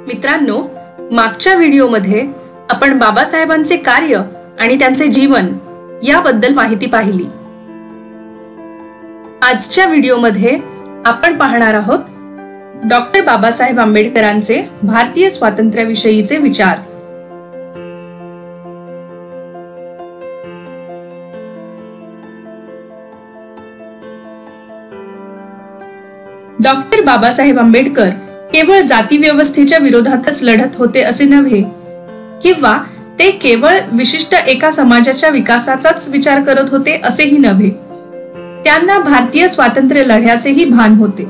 मित्रांनो, मागच्या व्हिडिओमध्ये आपण बाबासाहेबांचे कार्य आणि त्यांचे जीवन याबद्दल माहिती पाहिली. आजच्या व्हिडिओमध्ये आपण पाहणार आहोत डॉक्टर बाबासाहेब आंबेडकरांचे भारतीय स्वातंत्र्याविषयीचे विचार. डॉक्टर बाबासाहेब आंबेडकर केवळ जाती व्यवस्थेच्या विरोधातच लढत होते असे नव्हे, किंवा ते केवळ विशिष्ट एका समाजाच्या विकासाचाच विचार करत होते असेही नव्हे. त्यांना भारतीय स्वातंत्र्य लढ्याचेही भान होते.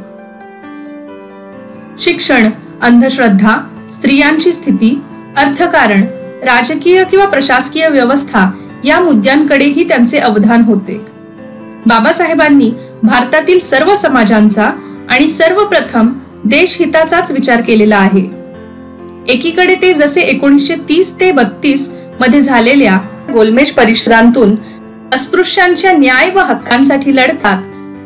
शिक्षण, अंधश्रद्धा, स्त्रियांची स्थिती, अर्थकारण, राजकीय किंवा प्रशासकीय व्यवस्था या मुद्द्यांकडेही त्यांचे अवधान होते. बाबासाहेबांनी भारतातील सर्व समाजांचा आणि सर्वप्रथम देशहिताचाच विचार केलेला आहे. एकीकडे ते जसे 1930 ते 32 मध्ये झालेल्या गोलमेज परिषदांतून अस्पृश्यांच्या न्याय व हक्कांसाठी लढतात,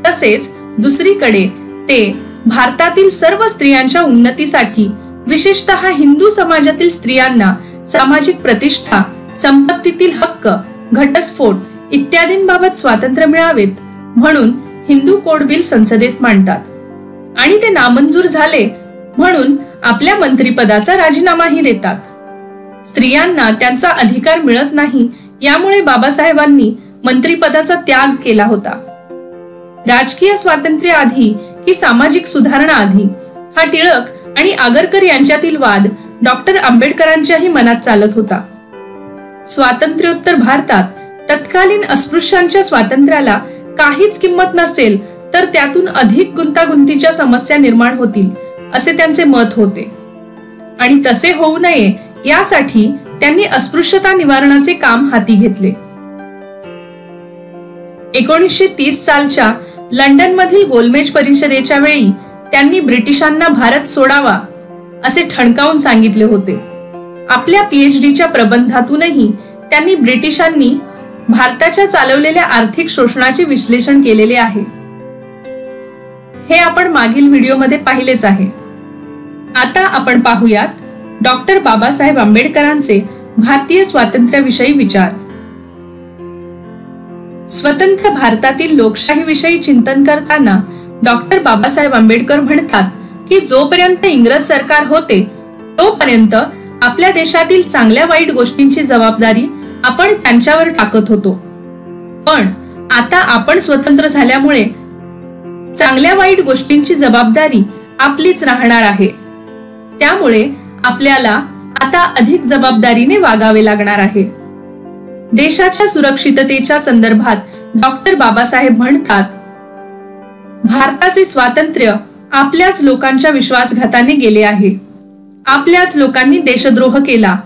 तसेच दुसरीकडे ते भारतातील सर्व स्त्रियांच्या उन्नतीसाठी, विशेषतः हिंदू समाजातील स्त्रियांना सामाजिक प्रतिष्ठा, संपत्तीतील हक्क, घटस्फोट इत्यादींबाबत स्वातंत्र्य मिळावेत म्हणून हिंदू कोड बिल संसदेत मांडतात आणि ते नामंजूर झाले म्हणून आपल्या मंत्रिपदाचा राजीनामाही देतात. स्त्रियांना त्यांचा अधिकार मिळत नाही यामुळे बाबासाहेबांनी मंत्रिपदाचा त्याग केला होता. राजकीय स्वातंत्र्य आधी की सामाजिक सुधारणा आधी, हा टिळक आणि आगरकर यांच्यातील वाद डॉक्टर आंबेडकरांच्याही मनात चालत होता. स्वातंत्र्योत्तर भारतात तत्कालीन अस्पृश्यांच्या स्वातंत्र्याला काहीच किंमत नसेल तर त्यातून अधिक गुंतागुंतीच्या समस्या निर्माण होतील असे त्यांचे मत होते, आणि तसे होऊ नये यासाठी त्यांनी अस्पृश्यता निवारणाचे काम हाती घेतले. 1930 सालच्या लंडन मधील गोलमेज परिषदेच्या वेळी त्यांनी ब्रिटिशांना भारत सोडावा असे ठणकावून सांगितले होते. आपल्या PhDच्या प्रबंधातूनही त्यांनी ब्रिटिशांनी भारताच्या चालवलेल्या आर्थिक शोषणाचे विश्लेषण केलेले आहे. हे आपण मागील व्हिडिओमध्ये पाहिलेच आहे. आता आपण पाहूयात डॉक्टर बाबासाहेब आंबेडकरांचे भारतीय स्वातंत्र्याविषयी विचार. स्वतंत्र भारतातील लोकशाहीविषयी चिंतन करताना डॉक्टर बाबासाहेब आंबेडकर म्हणतात की जोपर्यंत इंग्रज सरकार होते तोपर्यंत आपल्या देशातील चांगल्या वाईट गोष्टींची जबाबदारी आपण त्यांच्यावर टाकत होतो, पण आता आपण स्वतंत्र झाल्यामुळे चांगल्या वाईट गोष्टींची जबाबदारी आपलीच राहणार आहे. त्यामुळे आपल्याला आता अधिक जबाबदारीने वागावे लागणार आहे. देशाच्या सुरक्षिततेच्या संदर्भात डॉक्टर बाबासाहेब म्हणतात, भारताचे स्वातंत्र्य आपल्याच लोकांच्या विश्वासघाताने गेले आहे. आपल्याच लोकांनी देशद्रोह केला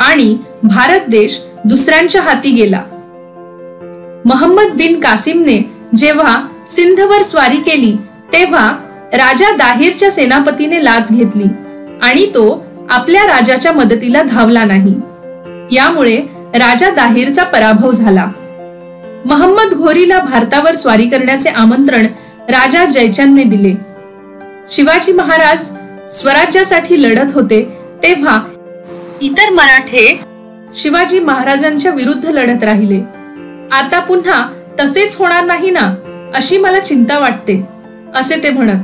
आणि भारत देश दुसऱ्यांच्या हाती गेला. मोहम्मद बिन कासिमने जेव्हा सिंधवर स्वारी केली तेव्हा राजा दाहिरच्या सेनापतीने लाच घेतली आणि तो आपल्या राजाच्या मदतीला धावला नाही. यामुळे राजा दाहिरचा पराभव झाला. मोहम्मद घोरीला भारतावर स्वारी करण्याचे आमंत्रण राजा जयचंदने दिले. शिवाजी महाराज स्वराज्यासाठी लढत होते तेव्हा इतर मराठे शिवाजी महाराजांच्या विरुद्ध लढत राहिले. आता पुन्हा तसेच होणार नाही ना, अशी मला चिंता वाटते असे ते म्हणत.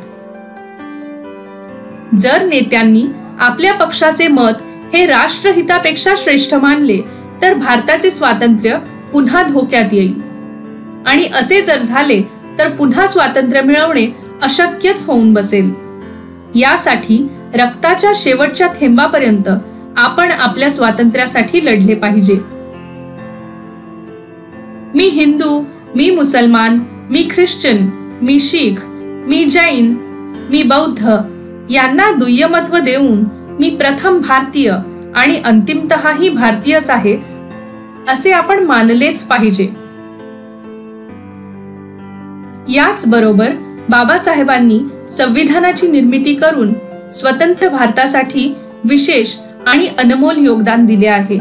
जर नेत्यांनी आपल्या पक्षाचे मत हे राष्ट्रहितापेक्षा श्रेष्ठ मानले तर भारताचे स्वातंत्र्य पुन्हा धोक्यात येईल, आणि असे जर झाले तर पुन्हा स्वातंत्र्य मिळवणे अशक्यच होऊन बसेल. यासाठी रक्ताच्या शेवटच्या थेंबापर्यंत आपण आपल्या स्वातंत्र्यासाठी लढले पाहिजे. मी हिंदू, मी मुसलमान, मी ख्रिश्चन, मी शीख, मी जैन, मी बौद्ध यांना दुय्यमत्व देऊन मी प्रथम भारतीय आणि अंतिमतःही भारतीयच आहे असे आपण मानलेच पाहिजे. याच बरोबर बाबासाहेबांनी संविधानाची निर्मिती करून स्वतंत्र भारतासाठी विशेष आणि अनमोल योगदान दिले आहे.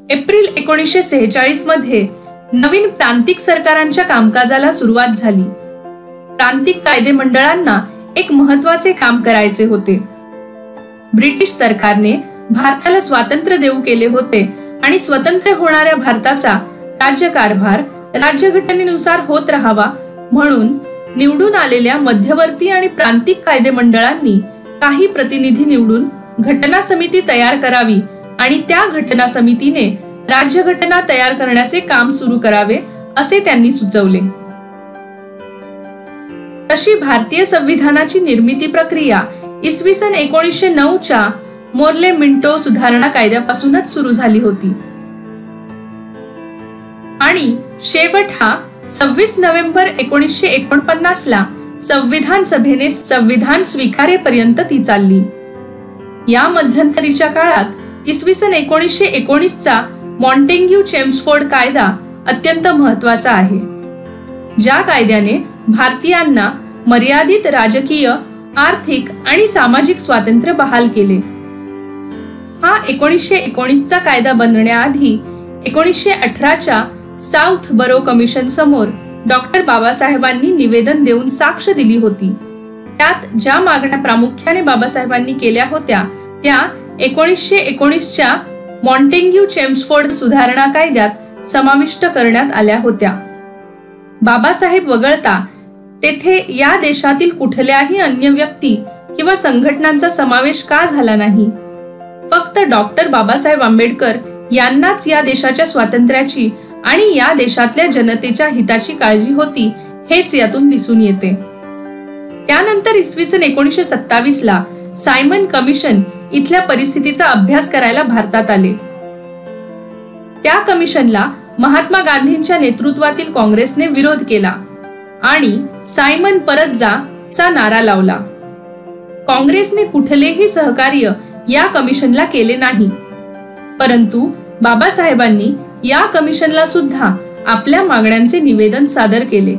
एप्रिल 1946 मध्ये नवीन प्रांतिक सरकारांच्या कामकाजाला सुरुवात झाली. प्रांतिक कायदे मंडळांना एक महत्त्वाचे काम करायचे होते. ब्रिटिश सरकारने भारताला स्वातंत्र्य देऊ केले होते आणि स्वतंत्र होणाऱ्या भारताचा राज्यकारभार राज्यघटनेनुसार होत राहावा म्हणून निवडून आलेल्या मध्यवर्ती आणि प्रांतिक कायदे मंडळांनी काही प्रतिनिधी निवडून घटना समिती तयार करावी आणि त्या घटना समितीने राज्यघटना तयार करण्याचे काम सुरू करावे असे त्यांनी सुचवले. तशी भारतीय संविधानाची निर्मिती प्रक्रिया इसवी सन 1909 च्या मोर्ले मिंटो सुधारणा कायद्यापासूनच सुरू झाली होती आणि शेवट हा 26 नोव्हेंबर 1949 ला संविधान सभेने संविधान स्वीकारेपर्यंत ती चालली. या मध्यंतरीच्या काळात इसवी सन 1919 चा मॉन्टेग्यू चेम्सफोर्ड कायदा अत्यंत महत्वाचा आहे. ज्या कायद्याने भारतीयांना मर्यादित राजकीय, आर्थिक आणि सामाजिक स्वातंत्र्य बहाल केले. हा 1919 चा कायदा बनण्याआधी 1918 च्या साउथ बरो कमिशन समोर डॉक्टर बाबासाहेबांनी निवेदन देऊन साक्ष दिली होती. त्यात ज्या मागण्या प्रामुख्याने बाबासाहेबांनी केल्या होत्या त्या 1919 च्या मॉन्टेग्यू चेम्सफोर्ड सुधारणा कायद्यात समाविष्ट करण्यात आल्या होत्या. बाबासाहेब वगळता तेथे या देशातील कुठल्याही अन्य व्यक्ती किंवा संघटनांचा समावेश का झाला नाही. फक्त डॉक्टर बाबासाहेब आंबेडकर यांनाच या देशाच्या स्वातंत्र्याची आणि या देशातल्या जनतेच्या हिताची काळजी होती हेच यातून दिसून येते. त्यानंतर इसवी सन 1927 ला सायमन कमिशन इथल्या परिस्थितीचा अभ्यास करायला भारतात आले. त्या कमिशनला महात्मा गांधींच्या नेतृत्वातील काँग्रेसने विरोध केला आणि सायमन परत जा चा नारा लावला. काँग्रेसने कुठलेही सहकार्य या कमिशनला केले नाही, परंतु बाबासाहेबांनी या कमिशनला सुद्धा आपल्या मागण्यांचे निवेदन सादर केले.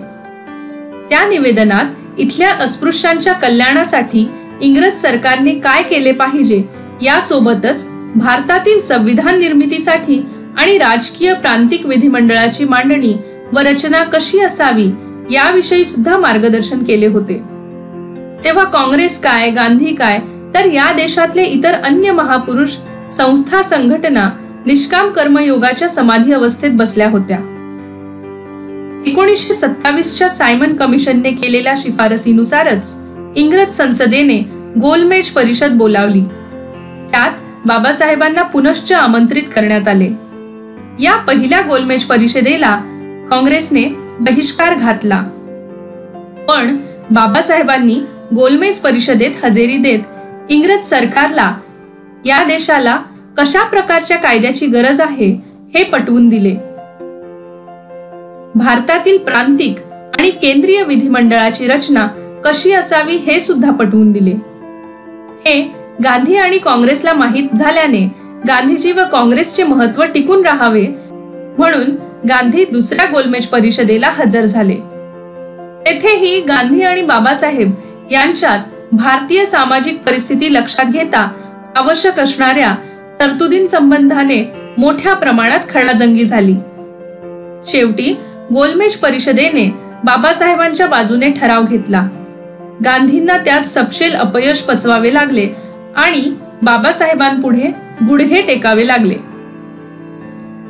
त्या निवेदनात इथल्या अस्पृश्यांच्या कल्याणासाठी इंग्रज सरकारने काय केले पाहिजे यासोबतच भारतातील संविधान निर्मितीसाठी आणि राजकीय प्रांतिक विधिमंडळाची मांडणी व रचना कशी असावी याविषयी सुद्धा मार्गदर्शन केले होते. तेव्हा काँग्रेस काय, गांधी काय, तर या देशातले इतर अन्य महापुरुष, संस्था, संघटना निष्काम कर्मयोगाच्या समाधी अवस्थेत बसल्या होत्या. 1927 च्या सायमन कमिशनने केलेल्या शिफारसीनुसारच इंग्रज संसदेने गोलमेज परिषद बोलावली. त्यात बाबासाहेबांना पुनश्च आमंत्रित करण्यात आले. या पहिल्या गोलमेज परिषदेला काँग्रेसने बहिष्कार घातला, पण बाबासाहेबांनी गोलमेज परिषदेत हजेरी देत इंग्रज सरकारला या देशाला कशा प्रकारच्या कायद्याची गरज आहे हे पटवून दिले. भारतातील प्रांतिक आणि केंद्रीय विधिमंडळाची रचना कशी असावी हे सुद्धा पटवून दिले. हे गांधी आणि काँग्रेसला माहीत झाल्याने गांधीजी व काँग्रेसचे महत्त्व टिकून राहावे म्हणून गांधी दुसऱ्या गोलमेज परिषदेला हजर झाले. तेथेही गांधी आणि बाबासाहेब यांच्यात भारतीय सामाजिक परिस्थिती लक्षात घेता आवश्यक असणाऱ्या तरतुदींसंबंधाने मोठ्या प्रमाणात खडाजंगी झाली. शेवटी गोलमेज परिषदेने बाबासाहेबांच्या बाजूने ठराव घेतला. गांधींना त्यात सपशेल अपयश पचवावे लागले आणि बाबासाहेबांपुढे गुडघे टेकावे लागले.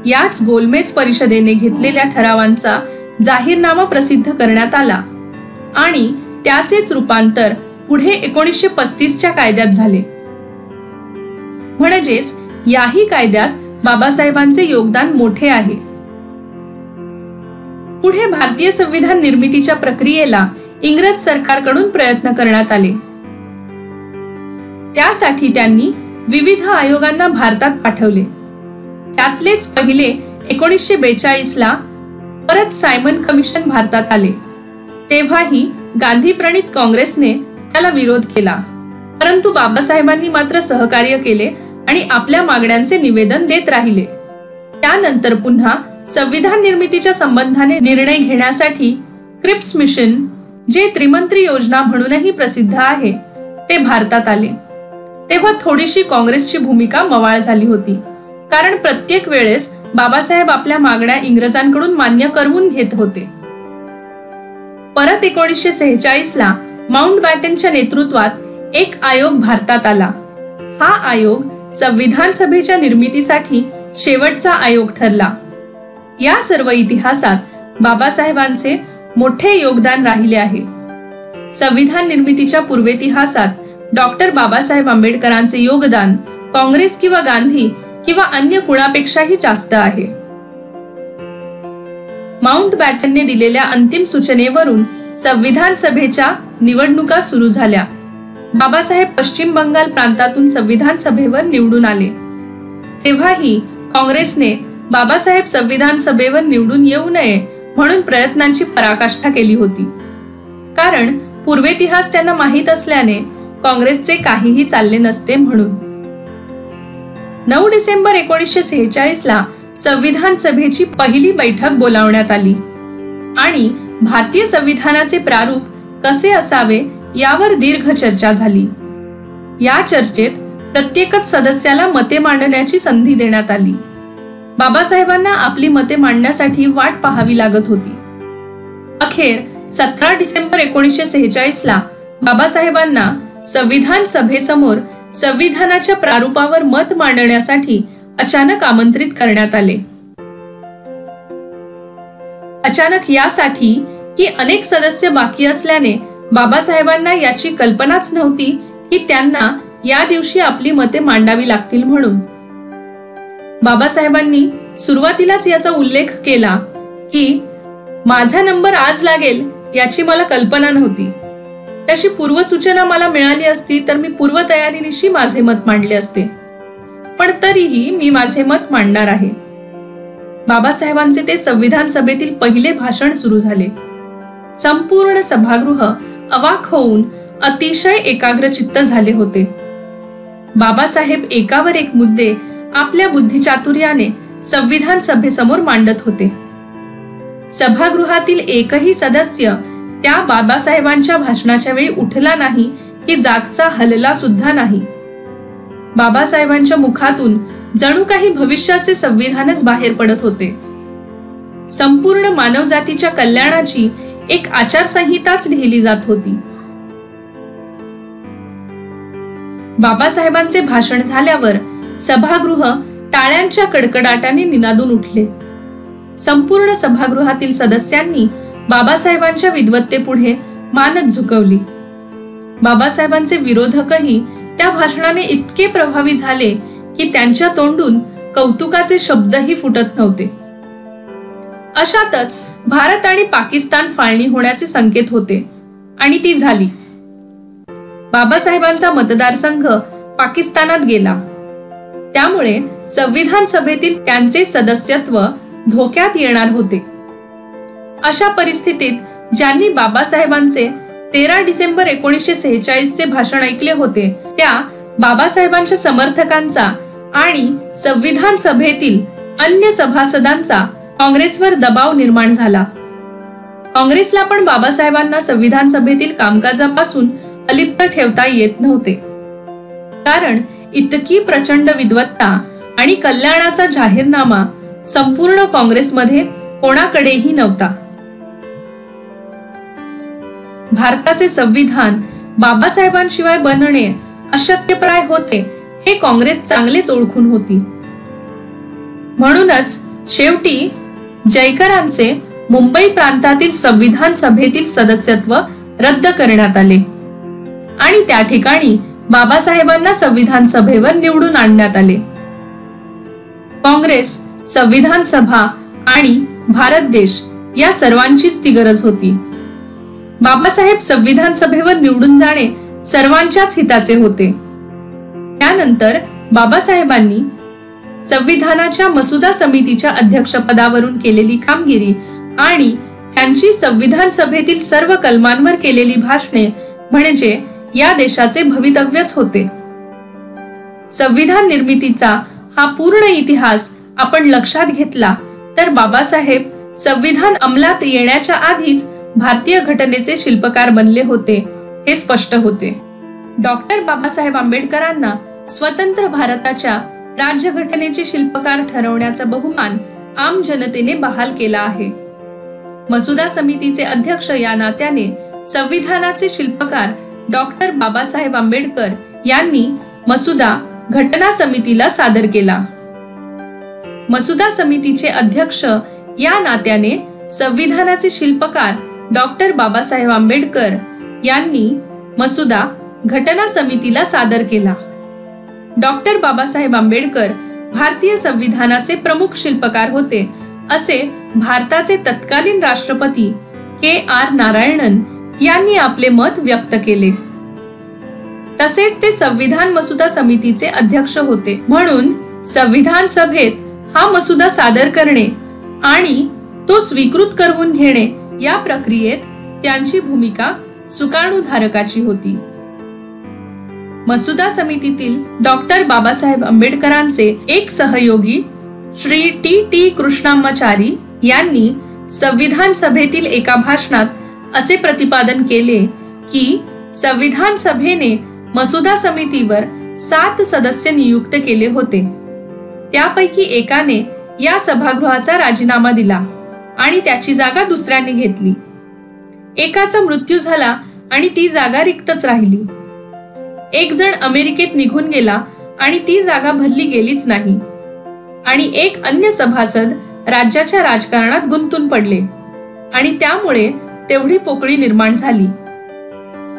याच गोलमेज परिषदेने घेतलेल्या ठरावांचा जाहीरनामा प्रसिद्ध करण्यात आला आणि त्याचेच रूपांतर पुढे 1935 च्या कायद्यात झाले. म्हणजेच याही कायद्यात बाबासाहेबांचे योगदान मोठे आहे. पुढे भारतीय संविधान निर्मितीच्या प्रक्रियेला इंग्रज सरकारकडून प्रयत्न करण्यात आले. त्यासाठी त्यांनी विविध आयोगांना भारतात पाठवले. त्यातलेच पहिले 1942 ला परत सायमन कमिशन भारतात आले. तेव्हाही गांधी प्रणित काँग्रेसने त्याला विरोध केला, परंतु बाबासाहेबांनी मात्र सहकार्य केले आणि आपल्या मागण्यांचे निवेदन देत राहिले. त्यानंतर पुन्हा संविधान निर्मितीच्या संबंधाने निर्णय घेण्यासाठी क्रिप्स मिशन, जे त्रिमंत्री योजना म्हणूनही प्रसिद्ध आहे, ते भारतात आले. तेव्हा थोडीशी काँग्रेसची भूमिका मवाळ झाली होती, कारण प्रत्येक वेळेस बाबासाहेब आपल्या मागण्या इंग्रजांकडून मान्य करवून घेत होते. परत 1946 ला माउंटबॅटनच्या नेतृत्वात एक आयोग भारतात आला. हा आयोग संविधान सभेच्या निर्मितीसाठी शेवटचा आयोग ठरला. या सर्व इतिहासात बाबासाहेबांचे मोठे योगदान राहिले आहे. संविधान निर्मितीच्या पूर्वेतिहासात डॉक्टर बाबासाहेब आंबेडकरांचे योगदान काँग्रेस किंवा गांधी किंवा अन्य कुणापेक्षाही जास्त आहे. माउंटबॅटनने दिलेल्या अंतिम सूचनेवरून संविधान सभेच्या निवडणुका सुरू झाल्या. बाबासाहेब पश्चिम बंगाल प्रांतातून संविधान सभेवर निवडून आले. तेव्हाही काँग्रेसने बाबासाहेब संविधान सभेवर निवडून येऊ नये म्हणून प्रयत्नांची पराकाष्ठा केली होती. कारण पूर्वेतिहास त्यांना माहीत असल्याने काँग्रेसचे काहीही चालले नसते म्हणून. 9 डिसेंबर 1946 ला संविधान सभेची पहिली बैठक बोलावण्यात आली आणि भारतीय संविधानाचे प्रारूप कसे असावे यावर दीर्घ चर्चा झाली. या चर्चेत प्रत्येकच सदस्याला मते मांडण्याची संधी देण्यात आली. बाबासाहेबांना आपली मते मांडण्यासाठी वाट पाहावी लागत होती. अखेर 17 डिसेंबर 1946 ला बाबासाहेबांना संविधान सभेसमोर संविधानाच्या प्रारूपावर मत मांडण्यासाठी अचानक आमंत्रित करण्यात आले. अचानक यासाठी की अनेक सदस्य बाकी असल्याने बाबासाहेबांना याची कल्पनाच नव्हती की त्यांना या दिवशी आपली मते मांडावी लागतील म्हणून. बाबासाहेबांनी सुरुवातीलाच याचा उल्लेख केला की माझा नंबर आज लागेल याची मला कल्पना नव्हती. तशी पूर्वसूचना मला मिळाली असती तर मी पूर्वतयारीनिशी माझे मत मांडले असते. पण तरीही मी माझे मत मांडणार आहे. बाबासाहेबांचे ते संविधान सभेतील पहिले भाषण सुरू झाले. संपूर्ण सभागृह अवाक होऊन अतिशय एकाग्रचित्त झाले होते. बाबासाहेब एकावर एक मुद्दे आपल्या बुद्धिचातुर्याने संविधान सभेसमोर मांडत होते. सभागृहातील एकही सदस्य त्या बाबासाहेबांच्या भाषणाच्या वेळी उठला नाही की जागचा हलला सुद्धा नाही. बाबासाहेबांच्या मुखातून जणू काही भविष्याचे संविधानच बाहेर पडत होते. संपूर्ण मानवजातीच्या कल्याणाची एक आचारसंहिताच लिहिली जात होती. बाबासाहेबांचे भाषण झाल्यावर सभागृह टाळ्यांच्या कडकडाटाने निनादून उठले. संपूर्ण सभागृहातील सदस्यांनी बाबासाहेबांच्या विद्वत्तेपुढे मानच झुकवली. बाबासाहेबांचे विरोधकही त्या भाषणाने इतके प्रभावी झाले की त्यांच्या तोंडून कौतुकाचे शब्दही फुटत नव्हते. अशातच भारत आणि पाकिस्तान फाळणी होण्याचे संकेत होते आणि ती झाली. बाबासाहेबांचा मतदारसंघ पाकिस्तानात गेला. त्यामुळे संविधान सभेतील त्यांचे सदस्यत्व धोक्यात येणार होते. अशा परिस्थितीत ज्यांनी बाबासाहेबांचे 13 डिसेंबर 1946 चे भाषण ऐकले होते त्या बाबासाहेबांच्या समर्थकांचा आणि संविधान सभेतील अन्य सभासदांचा काँग्रेसवर दबाव निर्माण झाला. काँग्रेसला पण बाबासाहेबांना संविधान सभेतील कामकाजापासून अलिप्त ठेवता येत नव्हते. कारण इतकी प्रचंड विद्वत्ता आणि कल्याणाचा जाहीरनामा संपूर्ण काँग्रेसमध्ये कोणाकडेही नव्हता. भारताचे संविधान बाबासाहेबांशिवाय बनणे अशक्यप्राय होते हे काँग्रेस चांगलेच ओळखून होती. म्हणूनच शेवटी जयकरांचे मुंबई प्रांतातील संविधान सभेतील सदस्यत्व रद्द करण्यात आले आणि त्या ठिकाणी बाबासाहेबांना संविधान सभेवर निवडून आणण्यात आले. काँग्रेस, संविधान सभा आणि भारत देश या सर्वांचीच ती गरज होती. बाबासाहेब संविधान सभेवर निवडून जाणे सर्वांच्याच हिताचे होते. त्यानंतर बाबासाहेबांनी संविधानाच्या मसुदा समितीच्या अध्यक्षपदावरून केलेली कामगिरी आणि त्यांची संविधान सभेतील सर्व कलमांवर केलेली भाषणे म्हणजे या देशाचे भवितव्यच होते. संविधान निर्मितीचा हा पूर्ण इतिहास आपण लक्षात घेतला तर बाबासाहेब संविधान अंमलात येण्याच्या आधीच भारतीय घटनेचे शिल्पकार बनले होते हे स्पष्ट होते. डॉक्टर बाबासाहेब आंबेडकरांना स्वतंत्र भारताच्या राज्यघटनेचे शिल्पकार ठरवण्याचा बहुमान आम जनतेने बहाल केला आहे. मसुदा समितीचे अध्यक्ष या नात्याने संविधानाचे शिल्पकार डॉक्टर बाबासाहेब आंबेडकर यांनी मसुदा घटना समितीला सादर केला. मसुदा समितीचे अध्यक्ष या नात्याने संविधानाचे शिल्पकार डॉक्टर बाबासाहेब आंबेडकर यांनी मसुदा घटना समितीला सादर केला. डॉक्टर बाबासाहेब आंबेडकर भारतीय संविधानाचे प्रमुख शिल्पकार होते असे भारताचे तत्कालीन राष्ट्रपती KR नारायणन यांनी आपले मत व्यक्त केले. तसेच ते संविधान मसुदा समितीचे अध्यक्ष होते. म्हणून संविधान सभेत हा मसुदा सादर करणे आणि तो स्वीकृत करून घेणे या प्रक्रियेत त्यांची भूमिका सुकाणूधारकाची होती. मसुदा समितीतील डॉक्टर बाबासाहेब आंबेडकरांचे एक सहयोगी श्री TT कृष्णामाचारी यांनी संविधान सभेतील एका भाषणात असे प्रतिपादन केले की संविधान सभेने मसुदा समितीवर 7 सदस्य नियुक्त केले होते. त्यापैकी एकाने या सभागृहाचा राजीनामा दिला आणि त्याची जागा दुसऱ्याने घेतली. एकाचा मृत्यू झाला आणि ती जागा रिक्तच राहिली. एक जण अमेरिकेत निघून गेला आणि ती जागा भरली गेलीच नाही. आणि एक अन्य सभासद राज्याच्या राजकारणात गुंतून पडले आणि त्यामुळे तेवढी पोकळी निर्माण झाली.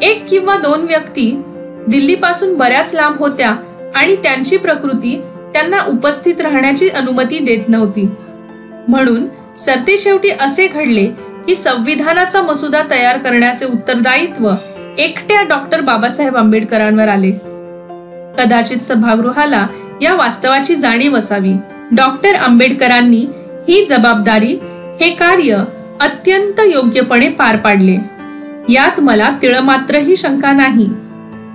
1 किंवा 2 व्यक्ती दिल्लीपासून बऱ्याच लांब होत्या आणि त्यांची प्रकृती त्यांना उपस्थित राहण्याची अनुमती देत नव्हती. म्हणून सरतेशेवटी असे घडले की संविधानाचा मसुदा तयार करण्याचे उत्तरदायित्व एकट्या डॉक्टर बाबासाहेब आंबेडकरांवर आले. कदाचित सभागृहाला या वास्तवाची जाणीव असावी. डॉक्टर आंबेडकरांनी ही जबाबदारी, हे कार्य अत्यंत योग्यपणे पार पाडले यात मला तिळमात्रही शंका नाही.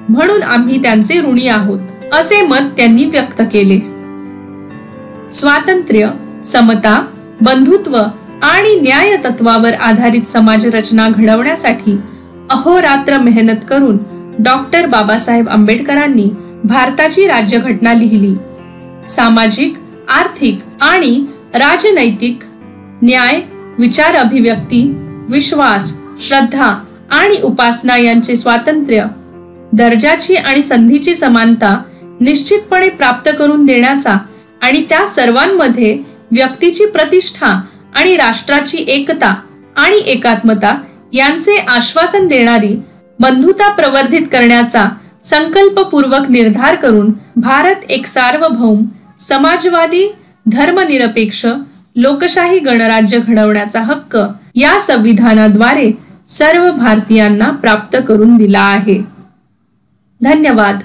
म्हणून आम्ही त्यांचे ऋणी आहोत असे मत त्यांनी व्यक्त केले. स्वातंत्र्य, समता, बंधुत्व आणि न्याय तत्वावर आधारित समाज रचना घडवण्यासाठी अहोरात्र मेहनत करून डॉक्टर बाबासाहेब आंबेडकरांनी भारताची राज्यघटना लिहिली. सामाजिक, आर्थिक आणि राजनैतिक न्याय, विचार अभिव्यक्ती, विश्वास, श्रद्धा आणि उपासना यांचे स्वातंत्र्य, दर्जाची आणि संधीची समानता निश्चितपणे प्राप्त करून देण्याचा आणि त्या सर्वांमध्ये व्यक्तीची प्रतिष्ठा आणि राष्ट्राची एकता आणि एकात्मता यांचे आश्वासन देणारी बंधुता प्रवर्धित करण्याचा संकल्पपूर्वक निर्धार करून भारत एक सार्वभौम, समाजवादी, धर्मनिरपेक्ष, लोकशाही गणराज्य घडवण्याचा हक्क या संविधानाद्वारे सर्व भारतीयांना प्राप्त करून दिला आहे. धन्यवाद.